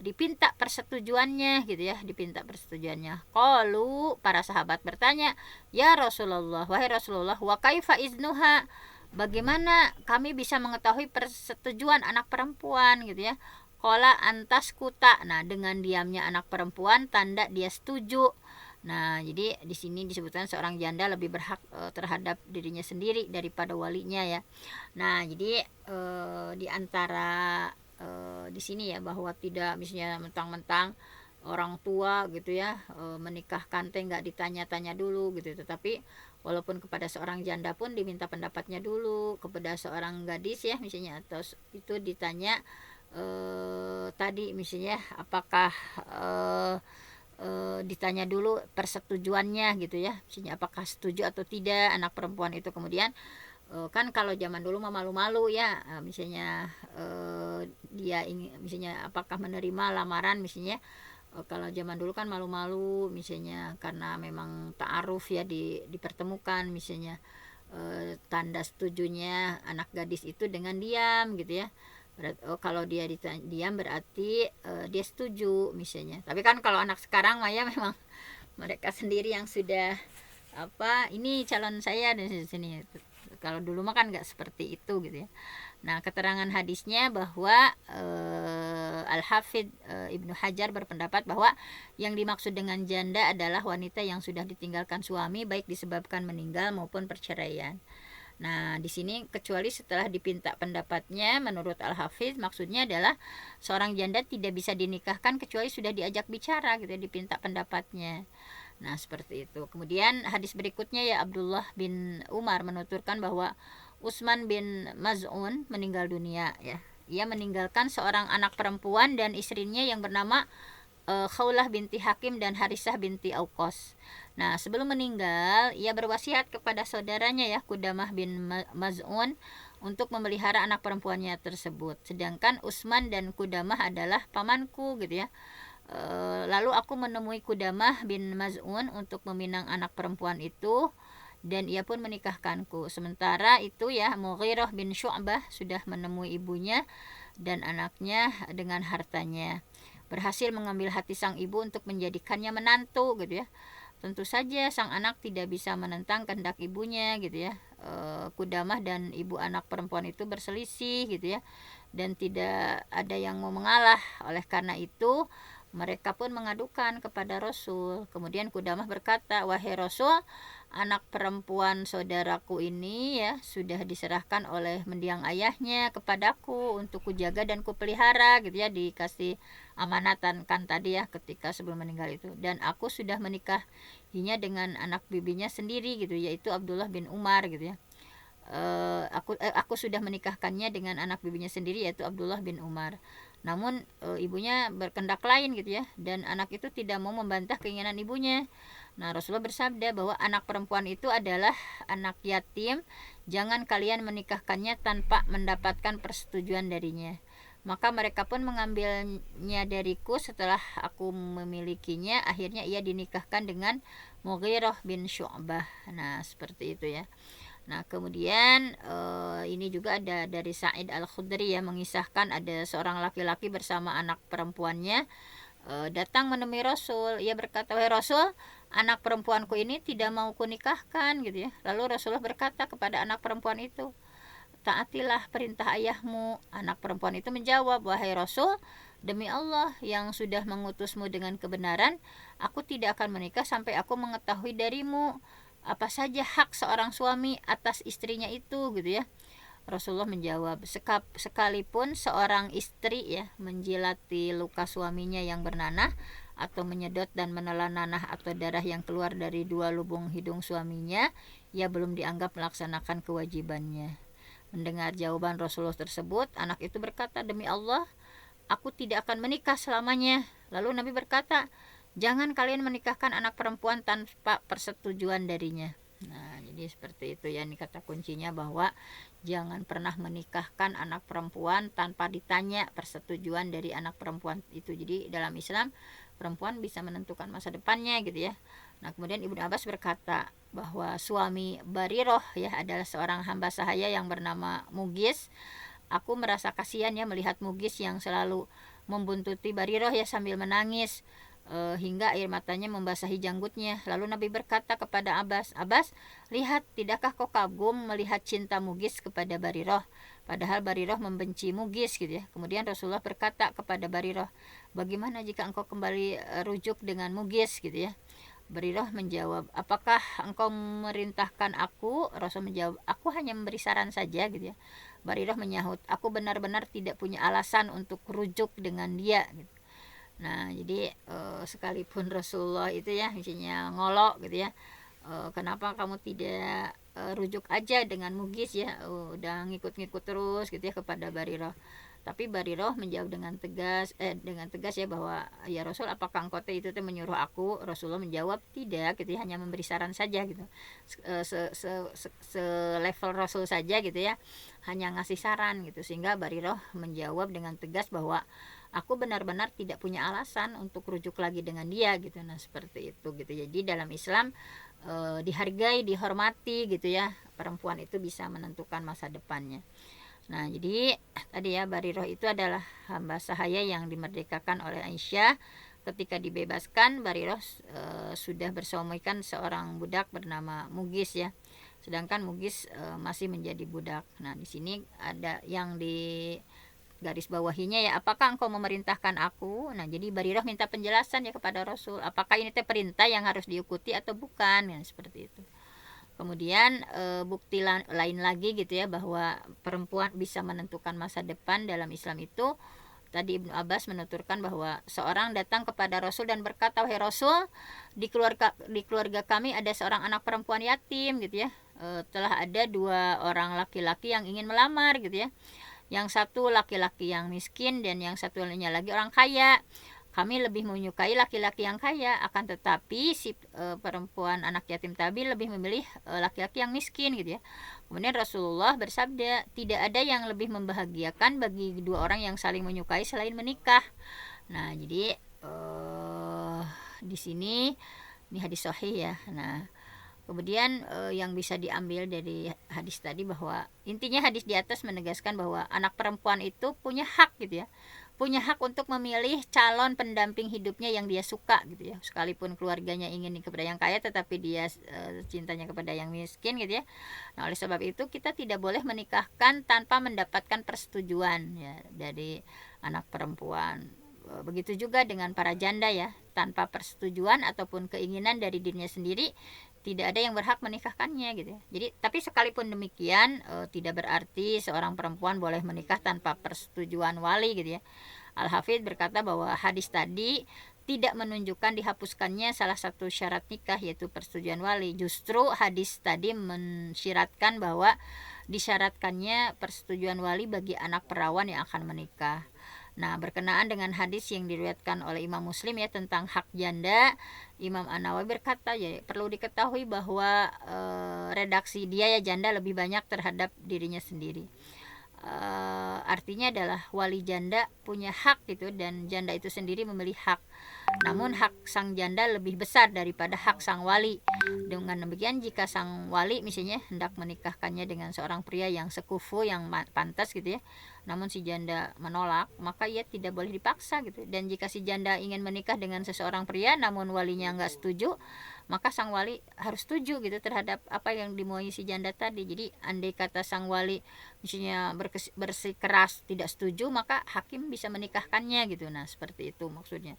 dipinta persetujuannya gitu ya, dipinta persetujuannya. Qalu, para sahabat bertanya, ya Rasulullah, wahai Rasulullah, wa kaifa iznuha, bagaimana kami bisa mengetahui persetujuan anak perempuan gitu ya. Qala antas kuta, nah dengan diamnya anak perempuan tanda dia setuju. Nah, jadi di sini disebutkan seorang janda lebih berhak terhadap dirinya sendiri daripada walinya ya. Nah, jadi di antara di sini ya, bahwa tidak misalnya mentang-mentang orang tua gitu ya menikahkan teh nggak ditanya-tanya dulu gitu, tetapi walaupun kepada seorang janda pun diminta pendapatnya dulu, kepada seorang gadis ya misalnya, atau itu ditanya tadi misalnya apakah ditanya dulu persetujuannya gitu ya, misalnya apakah setuju atau tidak anak perempuan itu. Kemudian kan kalau zaman dulu mah malu-malu ya, misalnya dia ingin misalnya apakah menerima lamaran misalnya, kalau zaman dulu kan malu-malu misalnya karena memang ta'aruf ya, dipertemukan misalnya tanda setujunya anak gadis itu dengan diam gitu ya. Kalau dia diam berarti dia setuju misalnya. Tapi kan kalau anak sekarang mah ya memang mereka sendiri yang sudah apa, ini calon saya dan sini. Kalau dulu mah kan nggak seperti itu gitu ya. Nah, keterangan hadisnya bahwa Al-Hafidh Ibnu Hajar berpendapat bahwa yang dimaksud dengan janda adalah wanita yang sudah ditinggalkan suami baik disebabkan meninggal maupun perceraian. Nah, di sini kecuali setelah dipinta pendapatnya, menurut Al-Hafidh maksudnya adalah seorang janda tidak bisa dinikahkan kecuali sudah diajak bicara gitu ya, dipinta pendapatnya. Nah, seperti itu. Kemudian hadis berikutnya ya, Abdullah bin Umar menuturkan bahwa Utsman bin Maz'un meninggal dunia ya. Ia meninggalkan seorang anak perempuan dan istrinya yang bernama Khawlah binti Hakim dan Harisah binti Auqas. Nah, sebelum meninggal ia berwasiat kepada saudaranya ya, Qudamah bin Maz'un, untuk memelihara anak perempuannya tersebut. Sedangkan Utsman dan Qudamah adalah pamanku gitu ya. Lalu aku menemui Qudamah bin Maz'un untuk meminang anak perempuan itu, dan ia pun menikahkanku. Sementara itu ya, Mughirah bin Syu'bah sudah menemui ibunya dan anaknya dengan hartanya, berhasil mengambil hati sang ibu untuk menjadikannya menantu gitu ya. Tentu saja sang anak tidak bisa menentang kehendak ibunya gitu ya. Qudamah dan ibu anak perempuan itu berselisih gitu ya, dan tidak ada yang mau mengalah. Oleh karena itu mereka pun mengadukan kepada Rasul. Kemudian Qudamah berkata, wahai Rasul, anak perempuan saudaraku ini ya sudah diserahkan oleh mendiang ayahnya kepadaku untuk kujaga dan kupelihara gitu ya, dikasih amanatan kan tadi ya ketika sebelum meninggal itu. Dan aku sudah menikahinya dengan anak bibinya sendiri gitu, yaitu Abdullah bin Umar gitu ya. Aku sudah menikahkannya dengan anak bibinya sendiri, yaitu Abdullah bin Umar. Namun ibunya berkehendak lain gitu ya, dan anak itu tidak mau membantah keinginan ibunya. Nah, Rasulullah bersabda bahwa anak perempuan itu adalah anak yatim, jangan kalian menikahkannya tanpa mendapatkan persetujuan darinya. Maka mereka pun mengambilnya dariku setelah aku memilikinya. Akhirnya ia dinikahkan dengan Mughirah bin Syu'bah. Nah, seperti itu ya. Nah, kemudian ini juga ada dari Sa'id Al-Khudri ya, mengisahkan ada seorang laki-laki bersama anak perempuannya datang menemui Rasul. Ia berkata, wahai Rasul, anak perempuanku ini tidak mau kunikahkan gitu ya. Lalu Rasulullah berkata kepada anak perempuan itu, taatilah perintah ayahmu. Anak perempuan itu menjawab, wahai Rasul, demi Allah yang sudah mengutusmu dengan kebenaran, aku tidak akan menikah sampai aku mengetahui darimu apa saja hak seorang suami atas istrinya itu gitu ya. Rasulullah menjawab, sekalipun seorang istri ya menjilati luka suaminya yang bernanah, atau menyedot dan menelan nanah atau darah yang keluar dari dua lubung hidung suaminya, ia belum dianggap melaksanakan kewajibannya. Mendengar jawaban Rasulullah tersebut, anak itu berkata, demi Allah, aku tidak akan menikah selamanya. Lalu Nabi berkata, jangan kalian menikahkan anak perempuan tanpa persetujuan darinya. Nah, jadi seperti itu ya, ini kata kuncinya, bahwa jangan pernah menikahkan anak perempuan tanpa ditanya persetujuan dari anak perempuan itu. Jadi dalam Islam perempuan bisa menentukan masa depannya gitu ya. Nah, kemudian Ibnu Abbas berkata bahwa suami Bariroh ya adalah seorang hamba sahaya yang bernama Mugis. Aku merasa kasihan ya melihat Mugis yang selalu membuntuti Bariroh ya sambil menangis hingga air matanya membasahi janggutnya. Lalu Nabi berkata kepada Abbas, "Abbas, lihat, tidakkah kau kagum melihat cinta Mugis kepada Bariroh? Padahal Bariroh membenci Mugis," gitu ya. Kemudian Rasulullah berkata kepada Bariroh, "Bagaimana jika engkau kembali rujuk dengan Mugis," gitu ya. Bariroh menjawab, "Apakah engkau memerintahkan aku?" Rasul menjawab, "Aku hanya memberi saran saja," gitu ya. Bariroh menyahut, "Aku benar-benar tidak punya alasan untuk rujuk dengan dia," gitu. Nah, jadi sekalipun Rasulullah itu ya misalnya ngolok gitu ya, kenapa kamu tidak rujuk aja dengan Mugis ya, udah ngikut-ngikut terus gitu ya kepada Bariroh. Tapi Bariroh menjawab dengan tegas ya bahwa, "Ya Rasul, apakah engkau itu menyuruh aku?" Rasulullah menjawab, "Tidak," gitu ya, hanya memberi saran saja gitu. Level Rasul saja gitu ya, hanya ngasih saran gitu. Sehingga Bariroh menjawab dengan tegas bahwa, "Aku benar-benar tidak punya alasan untuk rujuk lagi dengan dia," gitu. Nah, seperti itu gitu. Jadi dalam Islam dihargai, dihormati gitu ya. Perempuan itu bisa menentukan masa depannya. Nah, jadi tadi ya, Bariroh itu adalah hamba sahaya yang dimerdekakan oleh Aisyah. Ketika dibebaskan, Bariroh sudah bersuamikan seorang budak bernama Mugis ya. Sedangkan Mugis masih menjadi budak. Nah, di sini ada yang di garis bawahinya ya, "Apakah engkau memerintahkan aku?" Nah, jadi Bariroh minta penjelasan ya kepada Rasul, apakah ini teh perintah yang harus diikuti atau bukan, ya seperti itu. Kemudian bukti lain lagi gitu ya bahwa perempuan bisa menentukan masa depan dalam Islam itu, tadi Ibnu Abbas menuturkan bahwa seorang datang kepada Rasul dan berkata, "Wahai Rasul, di keluarga kami ada seorang anak perempuan yatim," gitu ya. Telah ada 2 orang laki-laki yang ingin melamar gitu ya. Yang satu laki-laki yang miskin dan yang satunya lagi orang kaya. Kami lebih menyukai laki-laki yang kaya, akan tetapi si perempuan anak yatim tadi lebih memilih laki-laki yang miskin gitu ya. Kemudian Rasulullah bersabda, "Tidak ada yang lebih membahagiakan bagi 2 orang yang saling menyukai selain menikah." Nah, jadi di sini ini hadis sahih ya. Nah, kemudian yang bisa diambil dari hadis tadi bahwa intinya hadis di atas menegaskan bahwa anak perempuan itu punya hak gitu ya. Punya hak untuk memilih calon pendamping hidupnya yang dia suka gitu ya. Sekalipun keluarganya ingin kepada yang kaya tetapi dia cintanya kepada yang miskin gitu ya. Nah, oleh sebab itu kita tidak boleh menikahkan tanpa mendapatkan persetujuan ya dari anak perempuan. Begitu juga dengan para janda ya, tanpa persetujuan ataupun keinginan dari dirinya sendiri tidak ada yang berhak menikahkannya gitu ya. Jadi tapi sekalipun demikian tidak berarti seorang perempuan boleh menikah tanpa persetujuan wali gitu ya. Al-Hafidz berkata bahwa hadis tadi tidak menunjukkan dihapuskannya salah satu syarat nikah yaitu persetujuan wali. Justru hadis tadi mensyaratkan bahwa disyaratkannya persetujuan wali bagi anak perawan yang akan menikah. Nah, berkenaan dengan hadis yang diriwayatkan oleh Imam Muslim ya tentang hak janda, Imam An-Nawawi berkata ya perlu diketahui bahwa redaksi dia ya janda lebih banyak terhadap dirinya sendiri. Artinya adalah wali janda punya hak gitu dan janda itu sendiri memilih hak. Namun hak sang janda lebih besar daripada hak sang wali. Dengan demikian jika sang wali misalnya hendak menikahkannya dengan seorang pria yang sekufu yang pantas gitu ya, namun si janda menolak, maka ia tidak boleh dipaksa gitu. Dan jika si janda ingin menikah dengan seseorang pria namun walinya nggak setuju, maka sang wali harus setuju gitu terhadap apa yang dimauin si janda tadi. Jadi andai kata sang wali misalnya bersikeras tidak setuju, maka hakim bisa menikahkannya gitu. Nah, seperti itu maksudnya.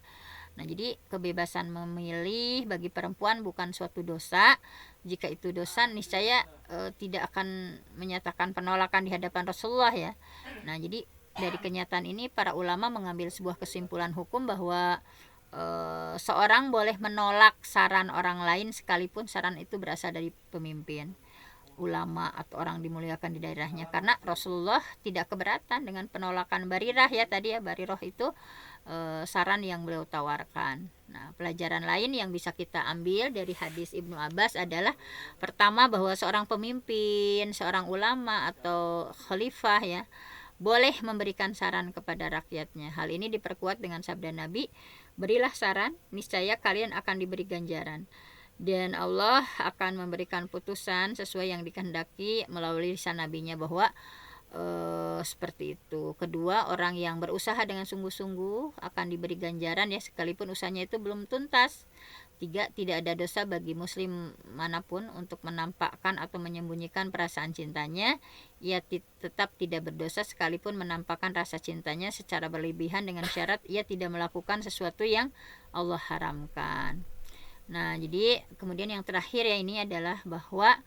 Nah, jadi kebebasan memilih bagi perempuan bukan suatu dosa. Jika itu dosa, niscaya tidak akan menyatakan penolakan di hadapan Rasulullah ya. Nah, jadi dari kenyataan ini para ulama mengambil sebuah kesimpulan hukum bahwa seorang boleh menolak saran orang lain sekalipun saran itu berasal dari pemimpin, ulama atau orang dimuliakan di daerahnya, karena Rasulullah tidak keberatan dengan penolakan Barirah ya tadi ya. Bariroh itu saran yang beliau tawarkan. Nah, pelajaran lain yang bisa kita ambil dari hadis Ibnu Abbas adalah pertama bahwa seorang pemimpin, seorang ulama atau khalifah ya boleh memberikan saran kepada rakyatnya. Hal ini diperkuat dengan sabda Nabi, "Berilah saran, niscaya kalian akan diberi ganjaran. Dan Allah akan memberikan putusan sesuai yang dikehendaki melalui lisan nabinya," bahwa seperti itu. Kedua, orang yang berusaha dengan sungguh-sungguh akan diberi ganjaran ya, sekalipun usahanya itu belum tuntas. Tiga, tidak ada dosa bagi muslim manapun untuk menampakkan atau menyembunyikan perasaan cintanya. Ia tetap tidak berdosa sekalipun menampakkan rasa cintanya secara berlebihan dengan syarat ia tidak melakukan sesuatu yang Allah haramkan. Nah, jadi kemudian yang terakhir ya, ini adalah bahwa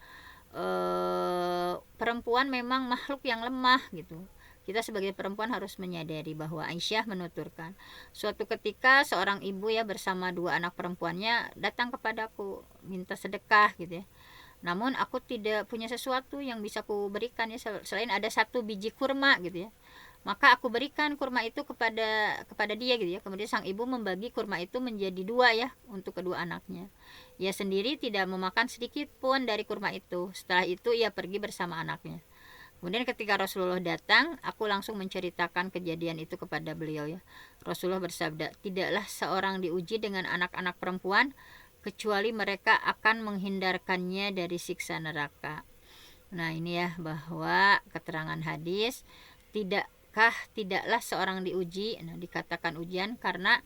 perempuan memang makhluk yang lemah gitu. Kita sebagai perempuan harus menyadari bahwa Aisyah menuturkan, suatu ketika seorang ibu ya bersama dua anak perempuannya datang kepadaku minta sedekah gitu ya. Namun aku tidak punya sesuatu yang bisa ku berikan ya, selain ada satu biji kurma gitu ya. Maka aku berikan kurma itu kepada dia gitu ya. Kemudian sang ibu membagi kurma itu menjadi dua ya untuk kedua anaknya. Ia sendiri tidak memakan sedikit pun dari kurma itu. Setelah itu ia pergi bersama anaknya. Kemudian ketika Rasulullah datang, aku langsung menceritakan kejadian itu kepada beliau ya. Rasulullah bersabda, tidaklah seorang diuji dengan anak-anak perempuan kecuali mereka akan menghindarkannya dari siksa neraka. Nah, ini ya, bahwa keterangan hadis, tidaklah seorang diuji. Nah, dikatakan ujian karena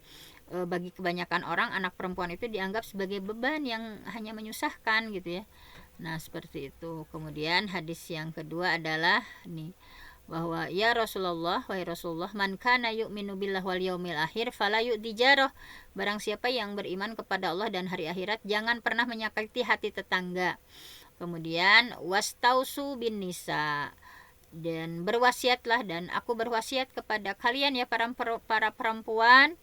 bagi kebanyakan orang anak perempuan itu dianggap sebagai beban yang hanya menyusahkan gitu ya. Nah, seperti itu. Kemudian hadis yang kedua adalah nih, bahwa ya Rasulullah, wahai Rasulullah, man kana yu'minu billahi wal yaumil akhir fala yu'dijarah. Barang siapa yang beriman kepada Allah dan hari akhirat, jangan pernah menyakiti hati tetangga. Kemudian wastausu bin nisa, dan berwasiatlah, dan aku berwasiat kepada kalian ya para perempuan.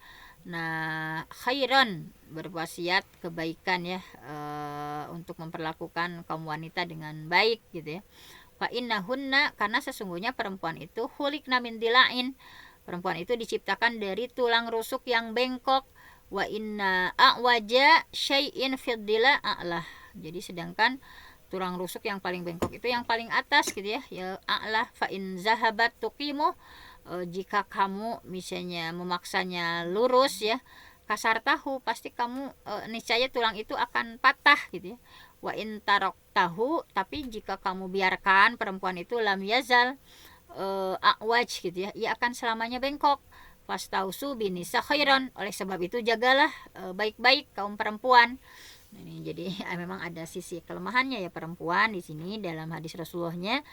Nah, khairan, berwasiat kebaikan ya, untuk memperlakukan kaum wanita dengan baik gitu ya. Fa innahunna, karena sesungguhnya perempuan itu khuliqna min dilain, perempuan itu diciptakan dari tulang rusuk yang bengkok. Wa inna a'waja syai'in fid dila a'lah. Jadi sedangkan tulang rusuk yang paling bengkok itu yang paling atas gitu ya, ya a'lah. Fa in zahabat tuqimu, jika kamu misalnya memaksanya lurus ya, kasar tahu, pasti kamu niscaya tulang itu akan patah gitu ya. Wa in tarok tahu, tapi jika kamu biarkan perempuan itu lam yazal a'waj gitu ya, ia akan selamanya bengkok. Fastausu binisa khairan, oleh sebab itu jagalah baik-baik kaum perempuan. Nah, ini jadi memang ada sisi kelemahannya ya perempuan di sini dalam hadis Rasulullahnya.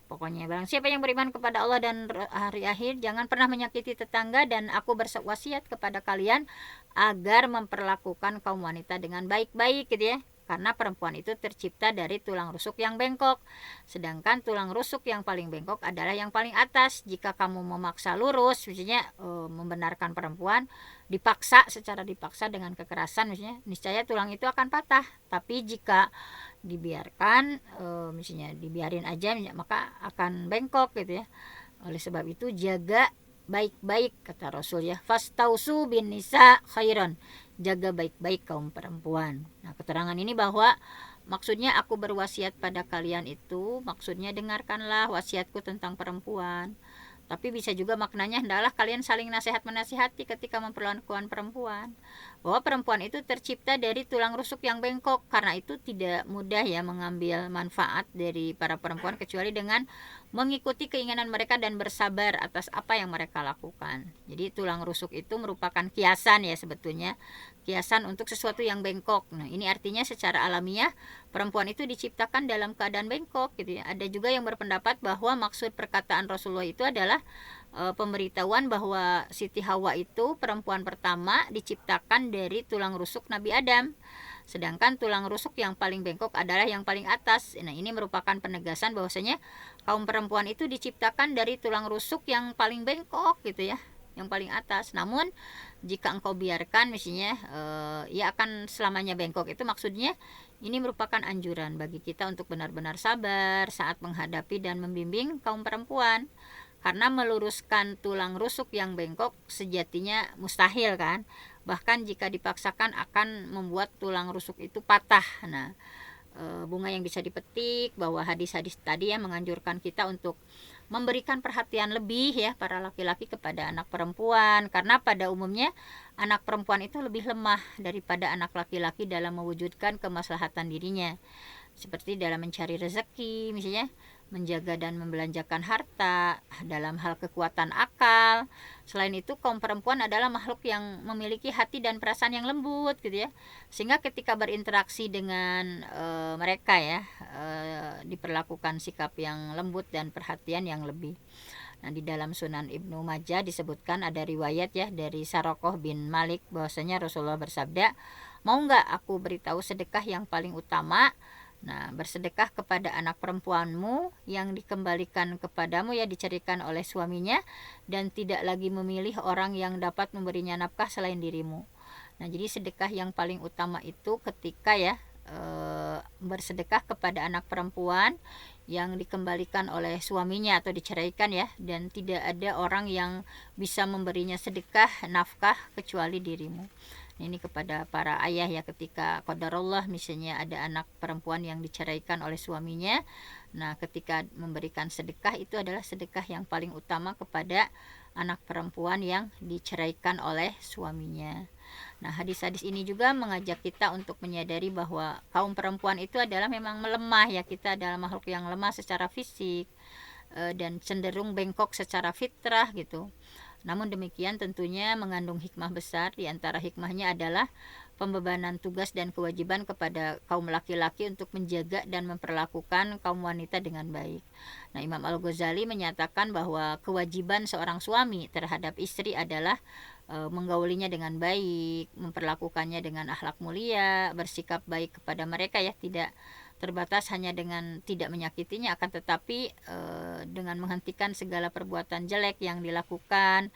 Pokoknya barang siapa yang beriman kepada Allah dan hari akhir, jangan pernah menyakiti tetangga, dan aku berwasiat kepada kalian agar memperlakukan kaum wanita dengan baik-baik gitu ya. Karena perempuan itu tercipta dari tulang rusuk yang bengkok. Sedangkan tulang rusuk yang paling bengkok adalah yang paling atas. Jika kamu memaksa lurus, misalnya membenarkan perempuan, secara dipaksa dengan kekerasan misalnya, niscaya tulang itu akan patah. Tapi jika dibiarkan, misalnya dibiarin aja, maka akan bengkok gitu ya. Oleh sebab itu jaga baik-baik, kata Rasul ya, fastausu bin nisa khairan, jaga baik-baik kaum perempuan. Nah, keterangan ini bahwa maksudnya aku berwasiat pada kalian itu, maksudnya dengarkanlah wasiatku tentang perempuan. Tapi bisa juga maknanya hendaklah kalian saling nasihat-menasihati ketika memperlakukan perempuan. Bahwa perempuan itu tercipta dari tulang rusuk yang bengkok. Karena itu tidak mudah ya mengambil manfaat dari para perempuan kecuali dengan mengikuti keinginan mereka dan bersabar atas apa yang mereka lakukan. Jadi tulang rusuk itu merupakan kiasan ya sebetulnya. Kiasan untuk sesuatu yang bengkok. Nah, ini artinya secara alamiah perempuan itu diciptakan dalam keadaan bengkok gitu ya. Ada juga yang berpendapat bahwa maksud perkataan Rasulullah itu adalah pemberitahuan bahwa Siti Hawa itu perempuan pertama diciptakan dari tulang rusuk Nabi Adam. Sedangkan tulang rusuk yang paling bengkok adalah yang paling atas. Nah, ini merupakan penegasan bahwasanya kaum perempuan itu diciptakan dari tulang rusuk yang paling bengkok gitu ya, yang paling atas. Namun jika engkau biarkan misalnya ia akan selamanya bengkok, itu maksudnya ini merupakan anjuran bagi kita untuk benar-benar sabar saat menghadapi dan membimbing kaum perempuan. Karena meluruskan tulang rusuk yang bengkok sejatinya mustahil kan. Bahkan jika dipaksakan akan membuat tulang rusuk itu patah. Nah, bunga yang bisa dipetik bahwa hadis-hadis tadi ya menganjurkan kita untuk memberikan perhatian lebih ya para laki-laki kepada anak perempuan, karena pada umumnya anak perempuan itu lebih lemah daripada anak laki-laki dalam mewujudkan kemaslahatan dirinya, seperti dalam mencari rezeki misalnya. menjaga dan membelanjakan harta, dalam hal kekuatan akal. Selain itu, kaum perempuan adalah makhluk yang memiliki hati dan perasaan yang lembut gitu ya. Sehingga ketika berinteraksi dengan mereka ya, diperlakukan sikap yang lembut dan perhatian yang lebih. Nah, di dalam Sunan Ibnu Majah disebutkan ada riwayat ya dari Sarokoh bin Malik bahwasanya Rasulullah bersabda, "Mau nggak aku beritahu sedekah yang paling utama?" Nah, bersedekah kepada anak perempuanmu yang dikembalikan kepadamu ya dicarikan oleh suaminya dan tidak lagi memilih orang yang dapat memberinya nafkah selain dirimu. Nah, jadi sedekah yang paling utama itu ketika ya bersedekah kepada anak perempuan yang dikembalikan oleh suaminya atau diceraikan ya, dan tidak ada orang yang bisa memberinya sedekah nafkah kecuali dirimu. Ini kepada para ayah ya, ketika qadarullah misalnya ada anak perempuan yang diceraikan oleh suaminya, nah ketika memberikan sedekah itu adalah sedekah yang paling utama kepada anak perempuan yang diceraikan oleh suaminya. Nah, hadis-hadis ini juga mengajak kita untuk menyadari bahwa kaum perempuan itu adalah memang melemah ya, kita adalah makhluk yang lemah secara fisik dan cenderung bengkok secara fitrah gitu. Namun demikian tentunya mengandung hikmah besar. Di antara hikmahnya adalah pembebanan tugas dan kewajiban kepada kaum laki-laki untuk menjaga dan memperlakukan kaum wanita dengan baik. Nah, Imam Al-Ghazali menyatakan bahwa kewajiban seorang suami terhadap istri adalah menggaulinya dengan baik, memperlakukannya dengan akhlak mulia, bersikap baik kepada mereka ya, tidak terbatas hanya dengan tidak menyakitinya, akan tetapi dengan menghentikan segala perbuatan jelek yang dilakukan,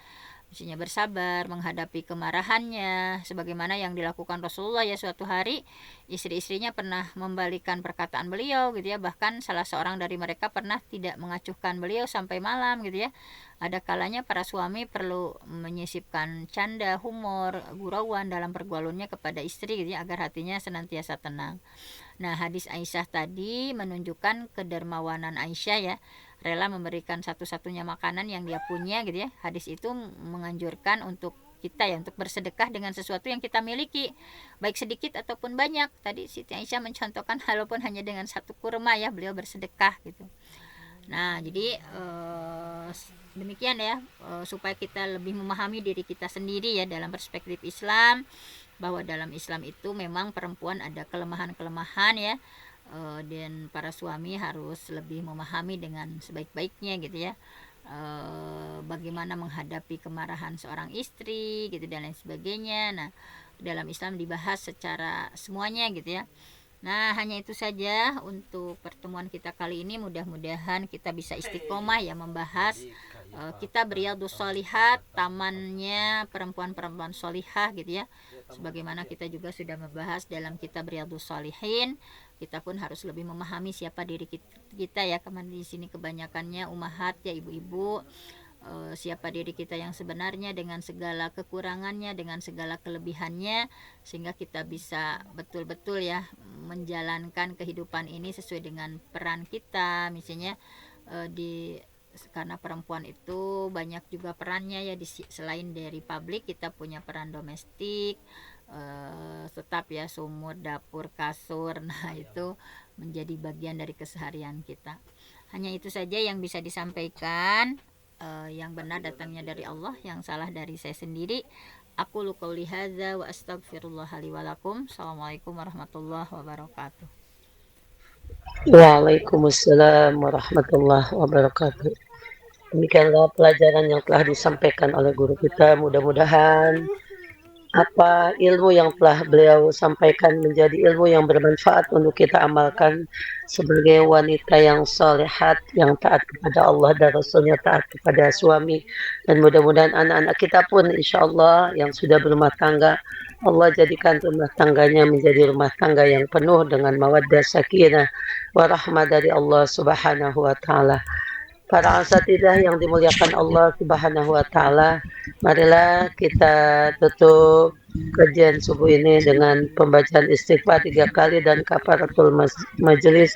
misalnya bersabar menghadapi kemarahannya, sebagaimana yang dilakukan Rasulullah ya. Suatu hari istri-istrinya pernah membalikan perkataan beliau gitu ya, bahkan salah seorang dari mereka pernah tidak mengacuhkan beliau sampai malam gitu ya. Ada kalanya para suami perlu menyisipkan canda, humor, gurauan dalam pergaulannya kepada istri gitu ya, agar hatinya senantiasa tenang. Nah, hadis Aisyah tadi menunjukkan kedermawanan Aisyah ya, rela memberikan satu-satunya makanan yang dia punya gitu ya. Hadis itu menganjurkan untuk kita ya untuk bersedekah dengan sesuatu yang kita miliki, baik sedikit ataupun banyak. Tadi Siti Aisyah mencontohkan walaupun hanya dengan satu kurma ya, beliau bersedekah gitu. Nah, jadi demikian ya, supaya kita lebih memahami diri kita sendiri ya dalam perspektif Islam, bahwa dalam Islam itu memang perempuan ada kelemahan-kelemahan ya, dan para suami harus lebih memahami dengan sebaik-baiknya gitu ya, bagaimana menghadapi kemarahan seorang istri gitu dan lain sebagainya. Nah, dalam Islam dibahas secara semuanya gitu ya. Nah, hanya itu saja untuk pertemuan kita kali ini. Mudah-mudahan kita bisa istiqomah ya membahas kitab Riyadhus Shalihat, tamannya perempuan-perempuan sholihah gitu ya. Sebagaimana kita juga sudah membahas dalam kitab Riyadhus Shalihin, kita pun harus lebih memahami siapa diri kita ya. Kemarin di sini kebanyakannya umahat ya, ibu-ibu. Siapa diri kita yang sebenarnya dengan segala kekurangannya, dengan segala kelebihannya, sehingga kita bisa betul-betul ya menjalankan kehidupan ini sesuai dengan peran kita. Misalnya karena perempuan itu banyak juga perannya ya, selain dari publik kita punya peran domestik, tetap ya, sumur, dapur, kasur. Nah, itu menjadi bagian dari keseharian kita. Hanya itu saja yang bisa disampaikan. Yang benar datangnya dari Allah, yang salah dari saya sendiri. Aku qouli hadza wa astaghfirullah li wa lakum. Assalamualaikum warahmatullahi wabarakatuh. Waalaikumsalam warahmatullahi wabarakatuh. Demikianlah pelajaran yang telah disampaikan oleh guru kita. Mudah-mudahan apa ilmu yang telah beliau sampaikan menjadi ilmu yang bermanfaat untuk kita amalkan sebagai wanita yang salihat, yang taat kepada Allah dan Rasulnya, taat kepada suami. Dan mudah-mudahan anak-anak kita pun insya Allah yang sudah berumah tangga, Allah jadikan rumah tangganya menjadi rumah tangga yang penuh dengan mawaddah, sakinah, warahmah dari Allah Subhanahu wa Ta'ala. Para asatidzah yang dimuliakan Allah Subhanahu wa Ta'ala, marilah kita tutup kajian subuh ini dengan pembacaan istighfar 3 kali dan kafaratul majelis.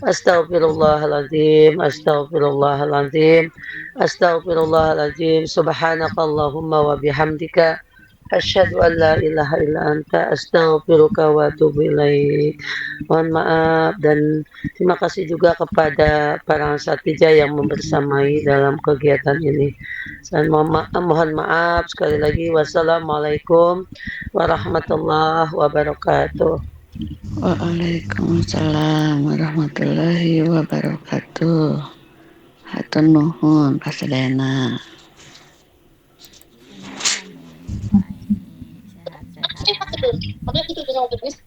Astaghfirullahaladzim, astaghfirullahaladzim, astaghfirullahaladzim. Subhanakallahumma wa bihamdika Asyhadu an la ilaha illa anta astaghfiruka wa atubu ilaik. Mohon maaf dan terima kasih juga kepada para asatidjah yang membersamai dalam kegiatan ini. Dan mohon maaf sekali lagi. Wassalamualaikum warahmatullahi wabarakatuh. Waalaikumsalam warahmatullahi wabarakatuh. Hatur nuhun Pasedena. Sama-sama, Ibu Aini. Sehat-sehat.